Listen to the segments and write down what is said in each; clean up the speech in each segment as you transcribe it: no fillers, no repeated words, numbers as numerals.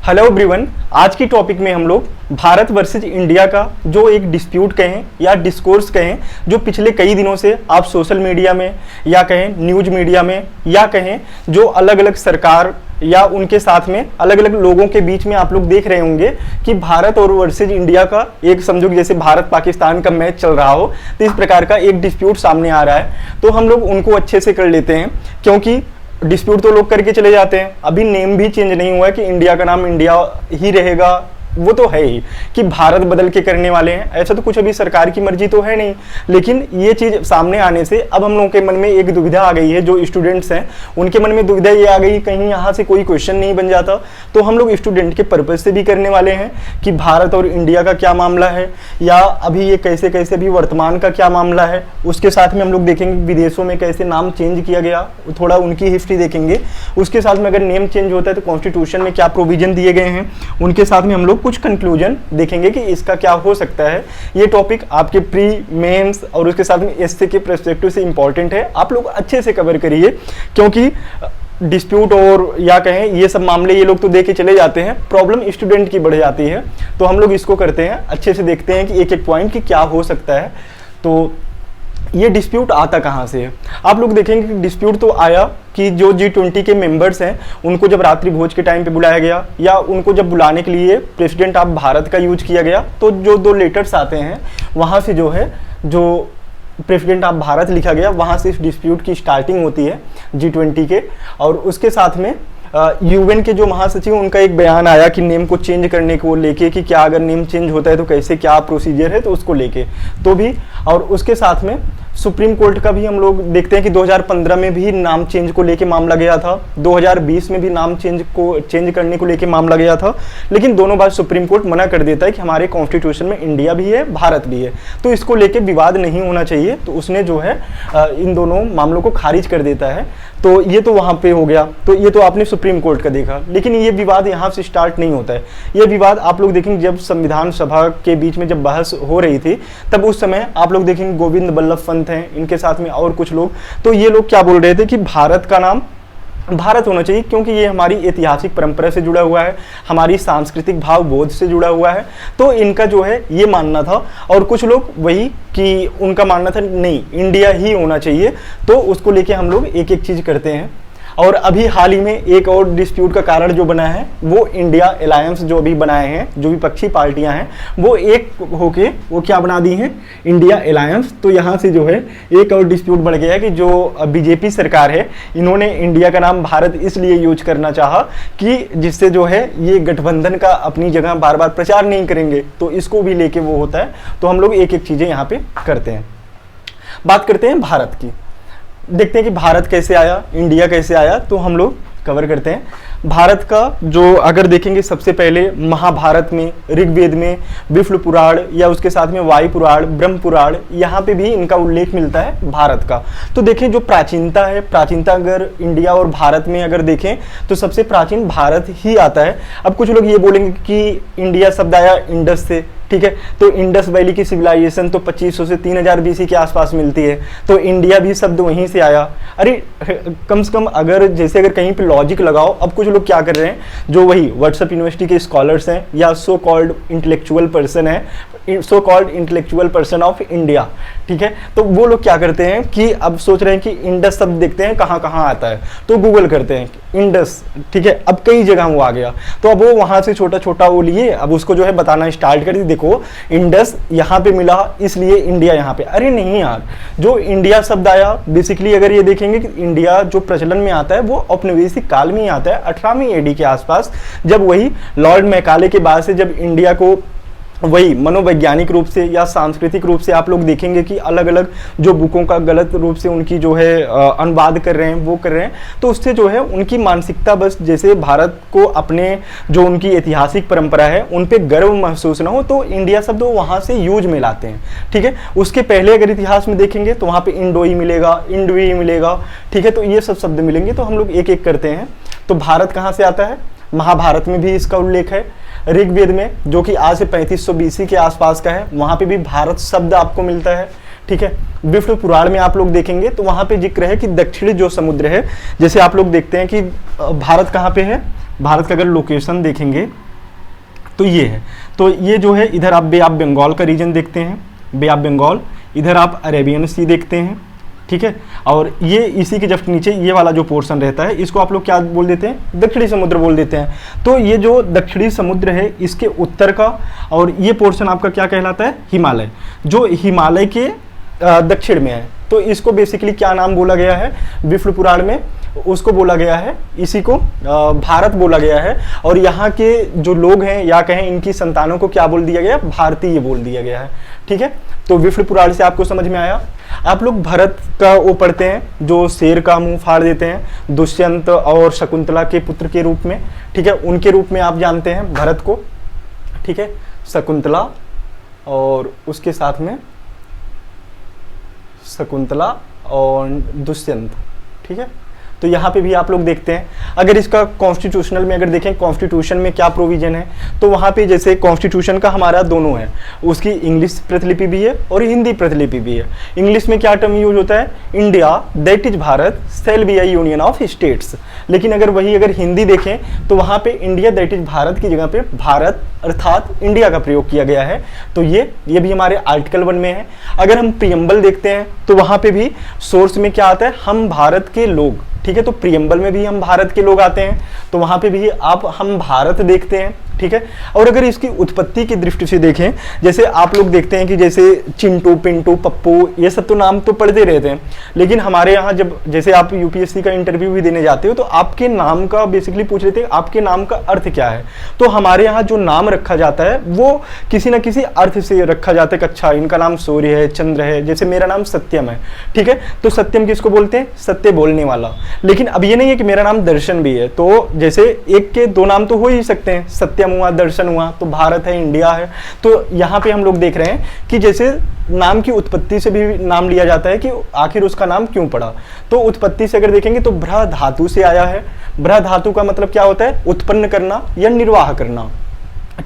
Hello everyone. आज की topic में हम लोग भारत वर्सेज इंडिया का जो एक डिस्प्यूट कहें या डिस्कोर्स कहें, जो पिछले कई दिनों से आप सोशल मीडिया में या कहें न्यूज मीडिया में या कहें जो अलग अलग सरकार या उनके साथ में अलग अलग लोगों के बीच में आप लोग देख रहे होंगे कि भारत और वर्सेज इंडिया का एक समझो कि जैसे भारत पाकिस्तान का मैच चल रहा हो, तो इस प्रकार का एक डिस्प्यूट सामने आ रहा है। तो हम लोग उनको अच्छे से कर लेते हैं, क्योंकि डिस्प्यूट तो लोग करके चले जाते हैं। अभी नेम भी चेंज नहीं हुआ है कि इंडिया का नाम इंडिया ही रहेगा, वो तो है ही कि भारत बदल के करने वाले हैं, ऐसा तो कुछ अभी सरकार की मर्जी तो है नहीं। लेकिन ये चीज सामने आने से अब हम लोगों के मन में एक दुविधा आ गई है। जो स्टूडेंट्स हैं उनके मन में दुविधा ये आ गई, कहीं यहाँ से कोई क्वेश्चन नहीं बन जाता। तो हम लोग स्टूडेंट के पर्पज से भी करने वाले हैं कि भारत और इंडिया का क्या मामला है, या अभी ये कैसे कैसे अभी वर्तमान का क्या मामला है। उसके साथ में हम लोग देखेंगे विदेशों में कैसे नाम चेंज किया गया, थोड़ा उनकी हिस्ट्री देखेंगे। उसके साथ में अगर नेम चेंज होता है तो कॉन्स्टिट्यूशन में क्या प्रोविजन दिए गए हैं, उनके साथ में हम लोग कुछ कंक्लूजन देखेंगे कि इसका क्या हो सकता है। ये टॉपिक आपके प्री मेंस और उसके साथ में एसए के पर्सपेक्टिव से इंपॉर्टेंट है, आप लोग अच्छे से कवर करिए। क्योंकि डिस्प्यूट और या कहें ये सब मामले ये लोग तो देके चले जाते हैं, प्रॉब्लम स्टूडेंट की बढ़ जाती है। तो हम लोग इसको करते हैं, अच्छे से देखते हैं कि एक एक पॉइंट की क्या हो सकता है। तो ये डिस्प्यूट आता कहाँ से है, आप लोग देखेंगे कि डिस्प्यूट तो आया कि जो G20 के मेंबर्स हैं उनको जब रात्रि भोज के टाइम पे बुलाया गया, या उनको जब बुलाने के लिए प्रेसिडेंट ऑफ भारत का यूज किया गया, तो जो दो लेटर्स आते हैं वहाँ से जो है जो प्रेसिडेंट ऑफ भारत लिखा गया, वहाँ से इस डिस्प्यूट की स्टार्टिंग होती है G20 के। और उसके साथ में यूएन के जो महासचिव उनका एक बयान आया कि नेम को चेंज करने को लेके कि क्या अगर नेम चेंज होता है तो कैसे क्या प्रोसीजर है, तो उसको लेके तो भी। और उसके साथ में सुप्रीम कोर्ट का भी हम लोग देखते हैं कि 2015 में भी नाम चेंज को लेके मामला गया था, 2020 में भी नाम चेंज करने को लेके मामला गया था। लेकिन दोनों बार सुप्रीम कोर्ट मना कर देता है कि हमारे कॉन्स्टिट्यूशन में इंडिया भी है भारत भी है, तो इसको लेके विवाद नहीं होना चाहिए। तो उसने जो है इन दोनों मामलों को खारिज कर देता है। तो ये तो वहाँ पे हो गया, तो ये तो आपने सुप्रीम कोर्ट का देखा। लेकिन ये विवाद यहाँ से स्टार्ट नहीं होता है। ये विवाद आप लोग देखेंगे जब संविधान सभा के बीच में जब बहस हो रही थी, तब उस समय आप लोग देखेंगे गोविंद बल्लभ पंत हैं, इनके साथ में और कुछ लोग, तो ये लोग क्या बोल रहे थे कि भारत का नाम भारत होना चाहिए, क्योंकि ये हमारी ऐतिहासिक परंपरा से जुड़ा हुआ है, हमारी सांस्कृतिक भाव बोध से जुड़ा हुआ है। तो इनका जो है ये मानना था। और कुछ लोग वही कि उनका मानना था नहीं इंडिया ही होना चाहिए। तो उसको लेके हम लोग एक एक चीज करते हैं। और अभी हाल ही में एक और डिस्प्यूट का कारण जो बना है वो इंडिया अलायंस जो अभी बनाए हैं, जो विपक्षी पार्टियां हैं वो एक होके वो क्या बना दी हैं, इंडिया अलायंस। तो यहाँ से जो है एक और डिस्प्यूट बढ़ गया है कि जो बीजेपी सरकार है इन्होंने इंडिया का नाम भारत इसलिए यूज करना चाहा कि जिससे जो है ये गठबंधन का अपनी जगह बार बार प्रचार नहीं करेंगे, तो इसको भी लेके वो होता है। तो हम लोग एक एक चीजें यहाँ पे करते हैं। बात करते हैं भारत की, देखते हैं कि भारत कैसे आया, इंडिया कैसे आया, तो हम लोग कवर करते हैं। भारत का जो अगर देखेंगे सबसे पहले महाभारत में, ऋग्वेद में, विष्णु पुराण या उसके साथ में वायु पुराण, ब्रह्म पुराण, यहाँ पे भी इनका उल्लेख मिलता है भारत का। तो देखें जो प्राचीनता है, प्राचीनता अगर इंडिया और भारत में अगर देखें तो सबसे प्राचीन भारत ही आता है। अब कुछ लोग ये बोलेंगे कि इंडिया शब्द आया इंडस से, ठीक है, तो इंडस वैली की सिविलाइजेशन तो 2500 से 3000 BC के आसपास मिलती है, तो इंडिया भी शब्द वहीं से आया। अरे कम से कम अगर जैसे अगर कहीं पे लॉजिक लगाओ। अब कुछ लोग क्या कर रहे हैं, जो वही व्हाट्सएप यूनिवर्सिटी के स्कॉलर्स हैं या सो कॉल्ड इंटेलेक्चुअल पर्सन है, so called intellectual person of India, ठीक है, तो वो लोग क्या करते हैं कि अब सोच रहे हैं कि इंडस शब्द देखते हैं कहाँ कहाँ आता है, तो गूगल करते हैं इंडस, ठीक है, अब कई जगह वो आ गया। तो अब वो वहां से छोटा छोटा वो लिए, अब उसको जो है बताना स्टार्ट कर दी, देखो इंडस यहाँ पे मिला इसलिए इंडिया यहाँ पे। अरे नहीं यार, जो इंडिया शब्द आया बेसिकली अगर ये देखेंगे कि इंडिया जो प्रचलन में आता है वो औपनिवेशिक काल में ही आता है, 18वीं AD के आसपास, जब वही लॉर्ड मैकाले के बाद से जब इंडिया को वही मनोवैज्ञानिक रूप से या सांस्कृतिक रूप से आप लोग देखेंगे कि अलग अलग जो बुकों का गलत रूप से उनकी जो है अनुवाद कर रहे हैं वो कर रहे हैं, तो उससे जो है उनकी मानसिकता बस जैसे भारत को अपने जो उनकी ऐतिहासिक परंपरा है उन पे गर्व महसूस ना हो, तो इंडिया शब्द वो वहाँ से यूज में लाते हैं, ठीक है। उसके पहले अगर इतिहास में देखेंगे तो वहाँ पे इंडोई मिलेगा, इंडवी मिलेगा, ठीक है, तो ये सब शब्द मिलेंगे। तो हम लोग एक एक करते हैं। तो भारत कहाँ से आता है, महाभारत में भी इसका उल्लेख है, ऋग्वेद में जो कि आज से 3500 BC के आसपास का है, वहां पे भी भारत शब्द आपको मिलता है, ठीक है। विष्णु पुराण में आप लोग देखेंगे तो वहां पे जिक्र है कि दक्षिणी जो समुद्र है, जैसे आप लोग देखते हैं कि भारत कहाँ पे है, भारत का अगर लोकेशन देखेंगे तो ये है। तो ये जो है इधर आप बे ऑफ बंगाल का रीजन देखते हैं, बे ऑफ बंगाल, इधर आप अरेबियन सी देखते हैं, ठीक है। और ये इसी के जस्ट नीचे ये वाला जो पोर्शन रहता है इसको आप लोग क्या बोल देते हैं, दक्षिणी समुद्र बोल देते हैं। तो ये जो दक्षिणी समुद्र है इसके उत्तर का और ये पोर्शन आपका क्या कहलाता है, हिमालय, जो हिमालय के दक्षिण में है। तो इसको बेसिकली क्या नाम बोला गया है, विष्णु पुराण में उसको बोला गया है, इसी को भारत बोला गया है। और यहाँ के जो लोग हैं या कहें इनकी संतानों को क्या बोल दिया गया, भारतीय बोल दिया गया है, ठीक है। तो विष्णु पुराण से आपको समझ में आया। आप लोग भरत का वो पढ़ते हैं जो शेर का मुंह फाड़ देते हैं, दुष्यंत और शकुंतला के पुत्र के रूप में, ठीक है, उनके रूप में आप जानते हैं भरत को, ठीक है, शकुंतला और उसके साथ में शकुंतला और दुष्यंत, ठीक है। तो यहाँ पे भी आप लोग देखते हैं, अगर इसका कॉन्स्टिट्यूशनल में अगर देखें कॉन्स्टिट्यूशन में क्या प्रोविजन है, तो वहाँ पे जैसे कॉन्स्टिट्यूशन का हमारा दोनों है, उसकी इंग्लिश प्रतिलिपि भी है और हिंदी प्रतिलिपि भी है। इंग्लिश में क्या टर्म यूज होता है, India that is Bharat shall be a union of states. लेकिन अगर हिंदी देखें तो वहाँ पे इंडिया दैट इज भारत की जगह पे भारत अर्थात इंडिया का प्रयोग किया गया है। तो ये भी हमारे आर्टिकल 1 में है। अगर हम प्रियम्बल देखते हैं तो वहाँ पे भी सोर्स में क्या आता है, हम भारत के लोग, ठीक है। तो प्रियम्बल में भी हम भारत के लोग आते हैं, तो वहां पे भी आप हम भारत देखते हैं, ठीक है। और अगर इसकी उत्पत्ति की दृष्टि से देखें, जैसे आप लोग देखते हैं कि जैसे चिंटू, पिंटू, पप्पू, ये सब तो नाम तो पढ़ते रहते हैं, लेकिन हमारे यहाँ जब जैसे आप यूपीएससी का इंटरव्यू भी देने जाते हो तो आपके नाम का बेसिकली पूछ लेते हैं आपके नाम का अर्थ क्या है। तो हमारे यहाँ जो नाम रखा जाता है वो किसी ना किसी अर्थ से रखा जाता है। अच्छा, इनका नाम सूर्य है, चंद्र है, जैसे मेरा नाम सत्यम है, ठीक है। तो सत्यम किसको बोलते हैं, सत्य बोलने वाला। लेकिन अब ये नहीं है कि मेरा नाम दर्शन भी है, तो जैसे एक के दो नाम तो हो ही सकते हैं, सत्यम हुआ, दर्शन हुआ, तो भारत है, इंडिया है। तो यहाँ पे हम लोग देख रहे हैं कि जैसे नाम की उत्पत्ति से भी नाम लिया जाता है कि आखिर उसका नाम क्यों पड़ा। तो उत्पत्ति से अगर देखेंगे तो भ्रह धातु से आया है। भ्रह धातु का मतलब क्या होता है, उत्पन्न करना या निर्वाह करना,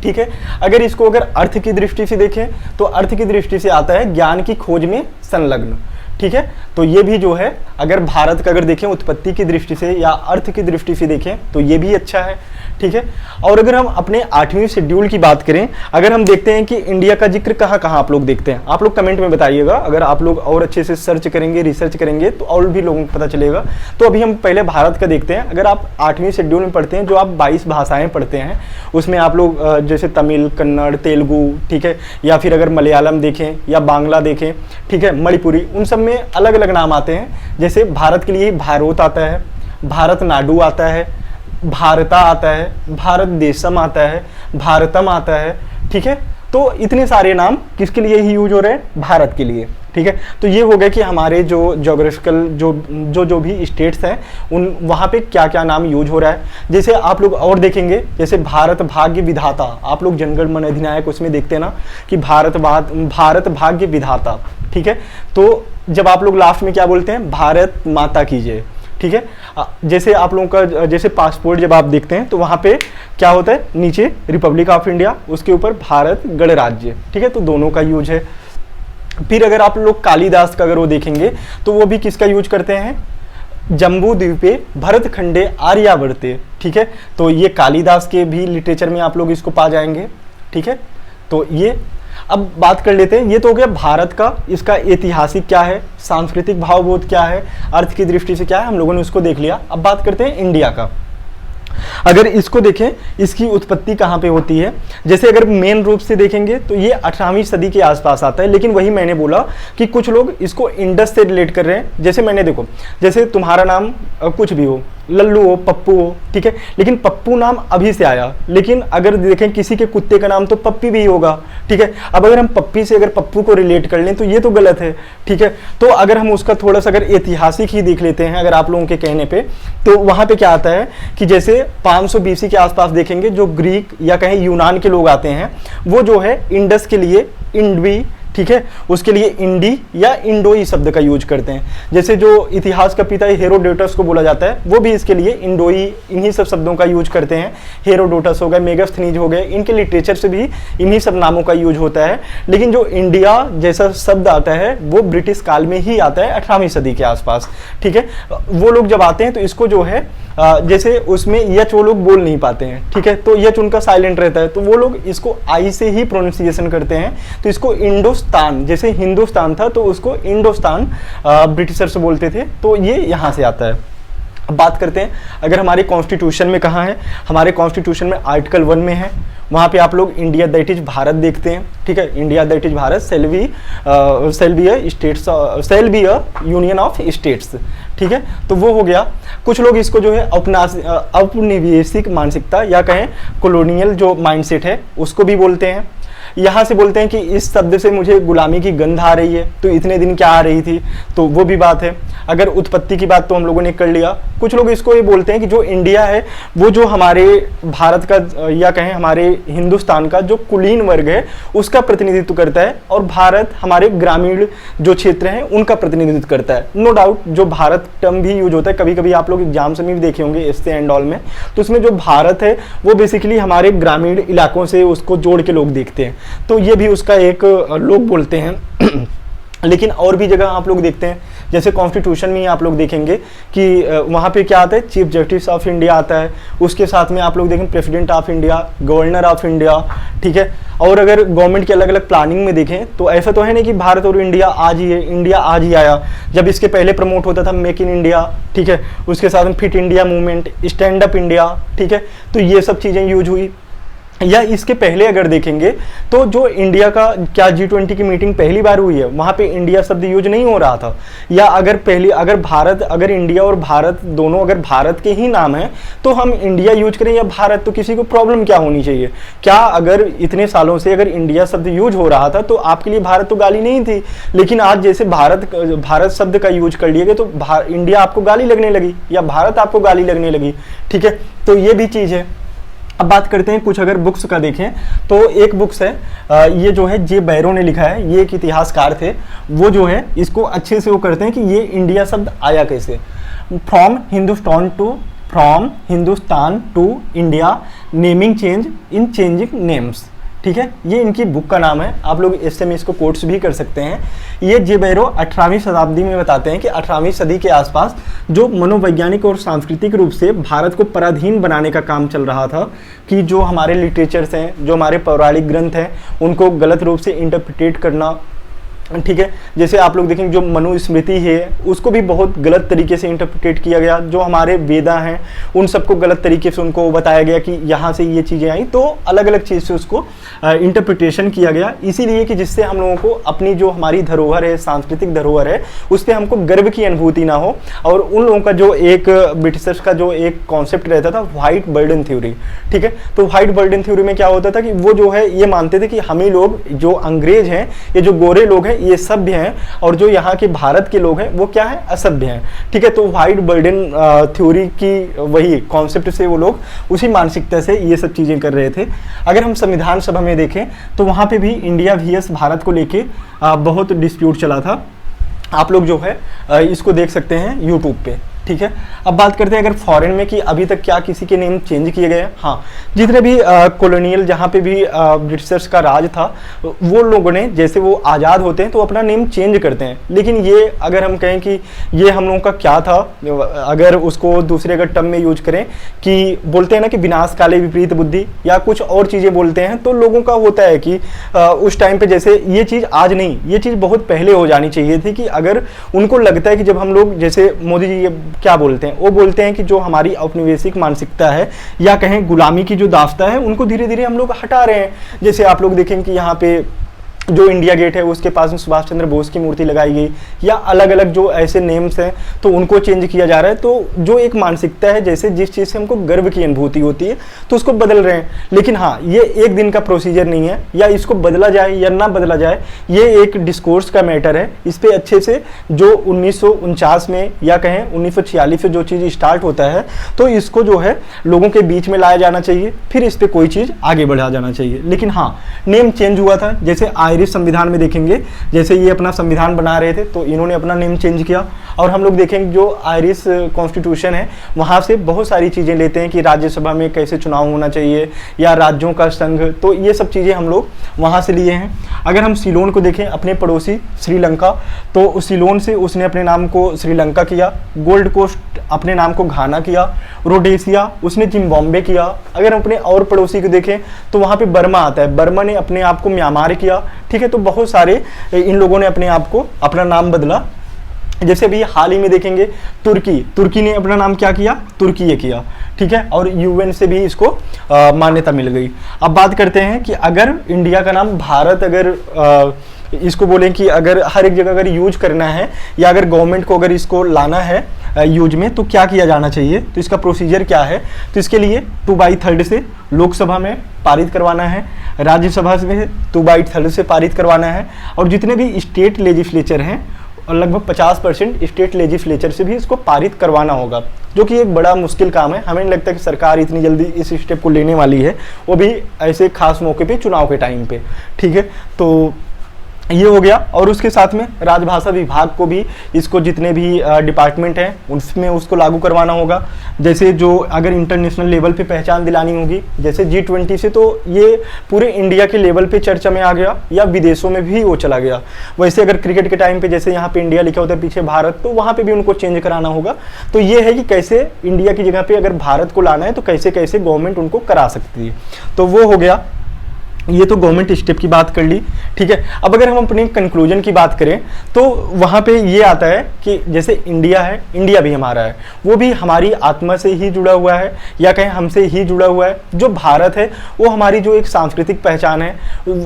ठीक है। अगर अर्थ की दृष्टि से देखें तो अर्थ की दृष्टि से आता है ज्ञान की खोज में संलग्न, ठीक है। तो ये भी जो है अगर भारत का अगर देखें उत्पत्ति की दृष्टि से या अर्थ की दृष्टि से देखें तो ये भी अच्छा है, ठीक है। और अगर हम अपने 8वीं शेड्यूल की बात करें, अगर हम देखते हैं कि इंडिया का जिक्र कहाँ कहाँ आप लोग देखते हैं, आप लोग कमेंट में बताइएगा। अगर आप लोग और अच्छे से सर्च करेंगे, रिसर्च करेंगे तो और भी लोगों को पता चलेगा। तो अभी हम पहले भारत का देखते हैं। अगर आप 8वीं शेड्यूल में पढ़ते हैं, जो आप 22 भाषाएं पढ़ते हैं, उसमें आप लोग जैसे तमिल, कन्नड़, तेलुगु, ठीक है, या फिर अगर मलयालम देखें या बांग्ला देखें, ठीक है, मणिपुरी, उन सब में अलग अलग नाम आते हैं। जैसे भारत के लिए भारत आता है, भारत नाडु आता है, भारता आता है, भारत देशम आता है, भारतम आता है, ठीक है। तो इतने सारे नाम किसके लिए ही यूज हो रहे हैं, भारत के लिए, ठीक है। तो ये हो गया कि हमारे जो ज्योग्राफिकल जो भी स्टेट्स हैं उन वहाँ पे क्या क्या नाम यूज हो रहा है। जैसे आप लोग और देखेंगे, जैसे भारत भाग्य विधाता, आप लोग जनगण मन अधिनायक उसमें देखते हैं ना कि भारत भाग्य विधाता, ठीक है। तो जब आप लोग लास्ट में क्या बोलते हैं, भारत माता की जय, ठीक है। जैसे आप लोगों का जैसे पासपोर्ट जब आप देखते हैं तो वहाँ पे क्या होता है, नीचे रिपब्लिक ऑफ इंडिया, उसके ऊपर भारत गणराज्य, ठीक है। तो दोनों का यूज है। फिर अगर आप लोग कालिदास का अगर वो देखेंगे तो वो भी किसका यूज करते हैं, जम्बू द्वीपे भरत खंडे आर्यावर्ते, ठीक है। तो ये कालिदास के भी लिटरेचर में आप लोग इसको पा जाएंगे, ठीक है। तो ये अब बात कर लेते हैं, ये तो हो गया भारत का, इसका ऐतिहासिक क्या है, सांस्कृतिक भावबोध क्या है, अर्थ की दृष्टि से क्या है, हम लोगों ने उसको देख लिया। अब बात करते हैं इंडिया का। अगर इसको देखें, इसकी उत्पत्ति कहाँ पे होती है, जैसे अगर मेन रूप से देखेंगे तो ये 18वीं सदी के आसपास आता है। लेकिन वही मैंने बोला कि कुछ लोग इसको इंडस से रिलेट कर रहे हैं। जैसे मैंने देखो, जैसे तुम्हारा नाम कुछ भी हो, लल्लू हो, पप्पू हो, ठीक है, लेकिन पप्पू नाम अभी से आया। लेकिन अगर देखें किसी के कुत्ते का नाम तो पप्पी भी होगा, ठीक है। अब अगर हम पप्पी से अगर पप्पू को रिलेट कर लें तो ये तो गलत है, ठीक है। तो अगर हम उसका थोड़ा सा अगर ऐतिहासिक ही देख लेते हैं, अगर आप लोगों के कहने पे, तो वहां पे क्या आता है कि जैसे 500 BC के आसपास देखेंगे जो ग्रीक या कहीं यूनान के लोग आते हैं, वो जो है इंडस के लिए इंडवी, ठीक है, उसके लिए इंडी या इंडोई शब्द का यूज करते हैं। जैसे जो इतिहास का पिता हेरोडोटस को बोला जाता है, वो भी इसके लिए इंडोई इन्हीं सब शब्दों का यूज करते हैं। हेरोडोटस हो गए, मेगास्थनीज हो गए, इनके लिटरेचर से भी इन्हीं सब नामों का यूज होता है। लेकिन जो इंडिया जैसा शब्द आता है वो ब्रिटिश काल में ही आता है, 18वीं सदी के आसपास। ठीक है, वो लोग जब आते हैं तो इसको जो है जैसे उसमें यच वो लोग बोल नहीं पाते हैं, ठीक है, तो यच उनका साइलेंट रहता है, तो वो लोग इसको आई से ही प्रोनाउंसिएशन करते हैं। तो इसको इंडोस्तान, जैसे हिंदुस्तान था तो उसको इंडोस्तान ब्रिटिशर्स बोलते थे, तो ये यहाँ से आता है। अब बात करते हैं अगर हमारे कॉन्स्टिट्यूशन में कहाँ है, हमारे कॉन्स्टिट्यूशन में आर्टिकल 1 में है, वहाँ पे आप लोग इंडिया दैट इज भारत देखते हैं। ठीक है, India that is Bharat shall be a union of states. ठीक है, तो वो हो गया। कुछ लोग इसको जो है औपनिवेशिक मानसिकता या कहें कॉलोनियल जो माइंडसेट है उसको भी बोलते हैं। यहाँ से बोलते हैं कि इस शब्द से मुझे गुलामी की गंध आ रही है, तो इतने दिन क्या आ रही थी, तो वो भी बात है। अगर उत्पत्ति की बात तो हम लोगों ने कर लिया। कुछ लोग इसको ये बोलते हैं कि जो इंडिया है वो जो हमारे भारत का या कहें हमारे हिंदुस्तान का जो कुलीन वर्ग है उसका प्रतिनिधित्व करता है, और भारत हमारे ग्रामीण जो क्षेत्र हैं उनका प्रतिनिधित्व करता है। नो डाउट जो भारत टर्म भी यूज होता है, कभी कभी आप लोग एग्जाम्स में भी देखे होंगे एस्से एंड ऑल में, तो उसमें जो भारत है वो बेसिकली हमारे ग्रामीण इलाकों से उसको जोड़ के लोग देखते हैं, तो ये भी उसका एक लोग बोलते हैं। लेकिन और भी जगह आप लोग देखते हैं, जैसे कॉन्स्टिट्यूशन में ही आप लोग देखेंगे कि वहाँ पे क्या आता है, चीफ जस्टिस ऑफ इंडिया आता है, उसके साथ में आप लोग देखें president of India, governor of India. ठीक है, और अगर गवर्नमेंट की अलग अलग प्लानिंग में देखें तो ऐसा तो है नहीं कि भारत और इंडिया आज ही है, इंडिया आज ही आया। जब इसके पहले प्रमोट होता था मेक इन इंडिया, ठीक है, उसके साथ में fit India movement, stand up India, ठीक है, तो ये सब चीज़ें यूज हुई। या इसके पहले अगर देखेंगे तो जो इंडिया का क्या G20 की मीटिंग पहली बार हुई है वहाँ पे इंडिया शब्द यूज नहीं हो रहा था। या अगर इंडिया और भारत दोनों अगर भारत के ही नाम है तो हम इंडिया यूज करें या भारत, तो किसी को प्रॉब्लम क्या होनी चाहिए? क्या अगर इतने सालों से अगर इंडिया शब्द यूज हो रहा था तो आपके लिए भारत तो गाली नहीं थी, लेकिन आज जैसे भारत शब्द का यूज कर लिया गया तो इंडिया आपको गाली लगने लगी या भारत आपको गाली लगने लगी। ठीक है, तो ये भी चीज़ है। अब बात करते हैं कुछ अगर बुक्स का देखें तो एक बुक्स है ये जो है जे बैरो ने लिखा है, ये एक इतिहासकार थे, वो जो है इसको अच्छे से वो करते हैं कि ये इंडिया शब्द आया कैसे। From Hindustan to India naming change in changing names. ठीक है, ये इनकी बुक का नाम है, आप लोग इससे में इसको कोट्स भी कर सकते हैं। ये जे बैरो 18वीं शताब्दी में बताते हैं कि 18वीं सदी के आसपास जो मनोवैज्ञानिक और सांस्कृतिक रूप से भारत को पराधीन बनाने का काम चल रहा था, कि जो हमारे लिटरेचर्स हैं, जो हमारे पौराणिक ग्रंथ हैं, उनको गलत रूप से इंटरप्रिटेट करना। ठीक है, जैसे आप लोग देखेंगे जो मनुस्मृति है उसको भी बहुत गलत तरीके से इंटरप्रिटेट किया गया, जो हमारे वेदा हैं उन सबको गलत तरीके से उनको बताया गया कि यहाँ से ये चीज़ें आई, तो अलग अलग चीज़ से उसको इंटरप्रिटेशन किया गया, इसीलिए कि जिससे हम लोगों को अपनी जो हमारी धरोहर है, सांस्कृतिक धरोहर है, उस पर हमको गर्व की अनुभूति ना हो। और उन लोगों का जो एक ब्रिटिशर्स का जो एक कॉन्सेप्ट रहता था व्हाइट बर्डन थ्योरी। ठीक है, तो व्हाइट बर्डन थ्योरी में क्या होता था कि वो जो है ये मानते थे कि हम ही लोग जो अंग्रेज हैं, ये जो गोरे लोग हैं ये सभ्य हैं, और जो यहाँ के भारत के लोग हैं वो क्या है, असभ्य हैं। ठीक है, तो व्हाइट बर्डन थ्योरी की वही कॉन्सेप्ट से वो लोग उसी मानसिकता से ये सब चीज़ें कर रहे थे। अगर हम संविधान सभा में देखें तो वहाँ पे भी इंडिया vs भारत को लेके बहुत डिस्प्यूट चला था। आप लोग जो है इसको देख सकते हैं यूट्यूब पे। ठीक है, अब बात करते हैं अगर फॉरेन में कि अभी तक क्या किसी के नेम चेंज किए गए हैं। हाँ, जितने भी कॉलोनियल जहाँ पे भी ब्रिटिशर्स का राज था, वो लोगों ने जैसे वो आज़ाद होते हैं तो अपना नेम चेंज करते हैं, लेकिन ये अगर हम कहें कि ये हम लोगों का क्या था, अगर उसको दूसरे अगर टर्म में यूज करें कि बोलते हैं ना कि विनाश काले विपरीत बुद्धि या कुछ और चीज़ें बोलते हैं, तो लोगों का होता है कि उस टाइम पर जैसे ये चीज़ आज नहीं, ये चीज़ बहुत पहले हो जानी चाहिए थी, कि अगर उनको लगता है कि जब हम लोग जैसे मोदी जी क्या बोलते हैं, वो बोलते हैं कि जो हमारी औपनिवेशिक मानसिकता है या कहें गुलामी की जो दास्ता है उनको धीरे धीरे हम लोग हटा रहे हैं। जैसे आप लोग देखें कि यहाँ पे जो इंडिया गेट है उसके पास में सुभाष चंद्र बोस की मूर्ति लगाई गई, या अलग अलग जो ऐसे नेम्स हैं तो उनको चेंज किया जा रहा है। तो जो एक मानसिकता है, जैसे जिस चीज़ से हमको गर्व की अनुभूति होती है तो उसको बदल रहे हैं। लेकिन हाँ, ये एक दिन का प्रोसीजर नहीं है, या इसको बदला जाए या ना बदला जाए, ये एक डिस्कोर्स का मैटर है। इस पर अच्छे से जो 1949 में या कहें 1946 से जो चीज़ स्टार्ट होता है, तो इसको जो है लोगों के बीच में लाया जाना चाहिए, फिर इस पर कोई चीज़ आगे बढ़ा जाना चाहिए। लेकिन हाँ, नेम चेंज हुआ था, जैसे आयरिश संविधान में देखेंगे, जैसे ये अपना संविधान बना रहे थे तो इन्होंने अपना नेम चेंज किया। और हम लोग देखेंगे जो आयरिश कॉन्स्टिट्यूशन है वहाँ से बहुत सारी चीज़ें लेते हैं कि राज्यसभा में कैसे चुनाव होना चाहिए या राज्यों का संघ, तो ये सब चीज़ें हम लोग वहाँ से लिए हैं। अगर हम सीलोन को देखें, अपने पड़ोसी श्रीलंका, तो सीलोन से उसने अपने नाम को श्रीलंका किया, गोल्ड कोस्ट अपने नाम को घाना किया, रोडेशिया उसने जिम्बाब्वे किया। अगर अपने और पड़ोसी को देखें तो वहाँ पे बर्मा आता है, बर्मा ने अपने आप को म्यांमार किया। ठीक है, तो बहुत सारे इन लोगों ने अपने आप को अपना नाम बदला। जैसे अभी हाल ही में देखेंगे तुर्की ने अपना नाम क्या किया, तुर्की किया। ठीक है, और यूएन से भी इसको मान्यता मिल गई। अब बात करते हैं कि अगर इंडिया का नाम भारत अगर इसको बोलें कि अगर हर एक जगह अगर यूज करना है या अगर गवर्नमेंट को अगर इसको लाना है यूज में, तो क्या किया जाना चाहिए, तो इसका प्रोसीजर क्या है। तो इसके लिए 2/3 से लोकसभा में पारित करवाना है, राज्यसभा में 2/3 से पारित करवाना है, और जितने भी स्टेट लेजिस्लेचर हैं और लगभग 50% स्टेट लेजिस्लेचर से भी इसको पारित करवाना होगा, जो कि एक बड़ा मुश्किल काम है। हमें नहीं लगता कि सरकार इतनी जल्दी इस स्टेप को लेने वाली है, वो भी ऐसे खास मौके पे, चुनाव के टाइम पे। ठीक है, तो ये हो गया। और उसके साथ में राजभाषा विभाग को भी इसको जितने भी डिपार्टमेंट हैं उसमें उसको लागू करवाना होगा। जैसे जो अगर इंटरनेशनल लेवल पे पहचान दिलानी होगी, जैसे G20 से तो ये पूरे इंडिया के लेवल पे चर्चा में आ गया या विदेशों में भी वो चला गया। वैसे अगर क्रिकेट के टाइम पे जैसे यहाँ पे इंडिया लिखा होता है पीछे भारत, तो वहाँ पे भी उनको चेंज कराना होगा। तो ये है कि कैसे इंडिया की जगह पे अगर भारत को लाना है तो कैसे कैसे गवर्नमेंट उनको करा सकती है। तो वो हो गया, ये तो गवर्नमेंट स्टेप की बात कर ली। ठीक है, अब अगर हम अपने कंक्लूजन की बात करें तो वहाँ पे ये आता है कि जैसे इंडिया है, इंडिया भी हमारा है, वो भी हमारी आत्मा से ही जुड़ा हुआ है या कहें हमसे ही जुड़ा हुआ है। जो भारत है वो हमारी जो एक सांस्कृतिक पहचान है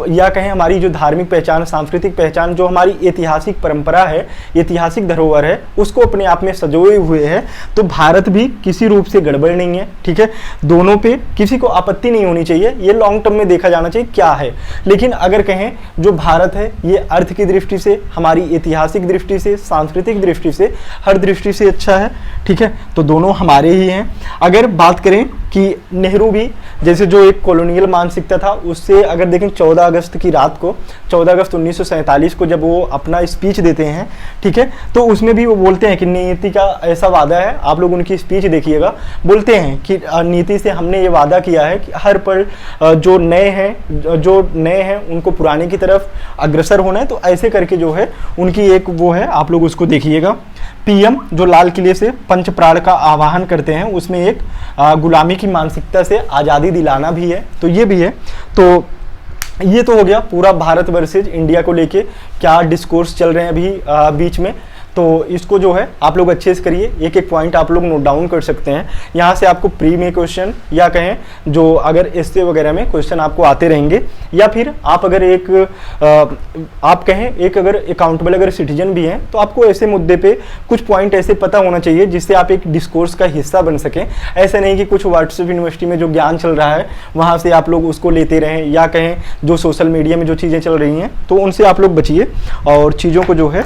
या कहें हमारी जो धार्मिक पहचान, सांस्कृतिक पहचान, जो हमारी ऐतिहासिक परंपरा है, ऐतिहासिक धरोहर है, उसको अपने आप में सजोए हुए है। तो भारत भी किसी रूप से गड़बड़ नहीं है। ठीक है, दोनों पे किसी को आपत्ति नहीं होनी चाहिए, ये लॉन्ग टर्म में देखा जाना चाहिए क्या है। लेकिन अगर कहें जो भारत है ये अर्थ की दृष्टि से, हमारी ऐतिहासिक दृष्टि से, सांस्कृतिक दृष्टि से, हर दृष्टि से अच्छा है। ठीक है, तो दोनों हमारे ही हैं। अगर बात करें कि नेहरू भी जैसे जो एक कॉलोनियल मानसिकता था उससे अगर देखें 14 अगस्त की रात को, 14 अगस्त 1947 को जब वो अपना स्पीच देते हैं, ठीक है, तो उसमें भी वो बोलते हैं कि नीति का ऐसा वादा है, आप लोग उनकी स्पीच देखिएगा, बोलते हैं कि नीति से हमने ये वादा किया है कि हर पल जो नए हैं उनको पुराने की तरफ अग्रसर होना है। तो ऐसे करके जो है उनकी एक वो है, आप लोग उसको देखिएगा। पीएम जो लाल किले से पंच प्राण का आह्वान करते हैं उसमें एक गुलामी की मानसिकता से आज़ादी दिलाना भी है, तो ये भी है। तो ये तो हो गया पूरा भारत वर्सेज इंडिया को लेके क्या डिस्कोर्स चल रहे हैं अभी बीच में। तो इसको जो है आप लोग अच्छे से करिए, एक एक पॉइंट आप लोग नोट डाउन कर सकते हैं। यहाँ से आपको प्री में क्वेश्चन या कहें जो अगर एस्से वगैरह में क्वेश्चन आपको आते रहेंगे, या फिर आप अगर आप कहें एक अगर अकाउंटेबल अगर सिटीजन भी हैं तो आपको ऐसे मुद्दे पे कुछ पॉइंट ऐसे पता होना चाहिए जिससे आप एक डिस्कोर्स का हिस्सा बन सकें। ऐसा नहीं कि कुछ व्हाट्सएप यूनिवर्सिटी में जो ज्ञान चल रहा है वहाँ से आप लोग उसको लेते रहें, या कहें जो सोशल मीडिया में जो चीज़ें चल रही हैं तो उनसे आप लोग बचिए और चीज़ों को जो है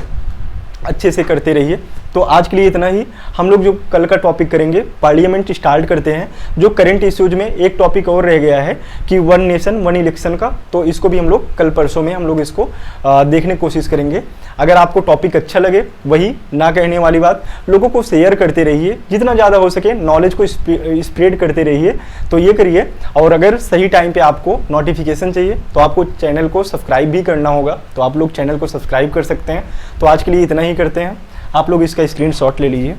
अच्छे से करते रहिए। तो आज के लिए इतना ही। हम लोग जो कल का टॉपिक करेंगे पार्लियामेंट स्टार्ट करते हैं। जो करंट इश्यूज में एक टॉपिक और रह गया है कि वन नेशन वन इलेक्शन का, तो इसको भी हम लोग कल परसों में हम लोग इसको देखने की कोशिश करेंगे। अगर आपको टॉपिक अच्छा लगे, वही ना कहने वाली बात, लोगों को शेयर करते रहिए, जितना ज़्यादा हो सके नॉलेज को स्प्रेड करते रहिए, तो ये करिए। और अगर सही टाइम पे आपको नोटिफिकेशन चाहिए तो आपको चैनल को सब्सक्राइब भी करना होगा, तो आप लोग चैनल को सब्सक्राइब कर सकते हैं। तो आज के लिए इतना ही करते हैं, आप लोग इसका स्क्रीनशॉट ले लीजिए।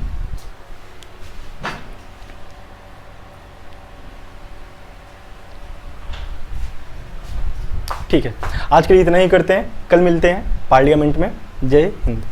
ठीक है, आज के लिए इतना ही करते हैं, कल मिलते हैं पार्लियामेंट में। जय हिंद।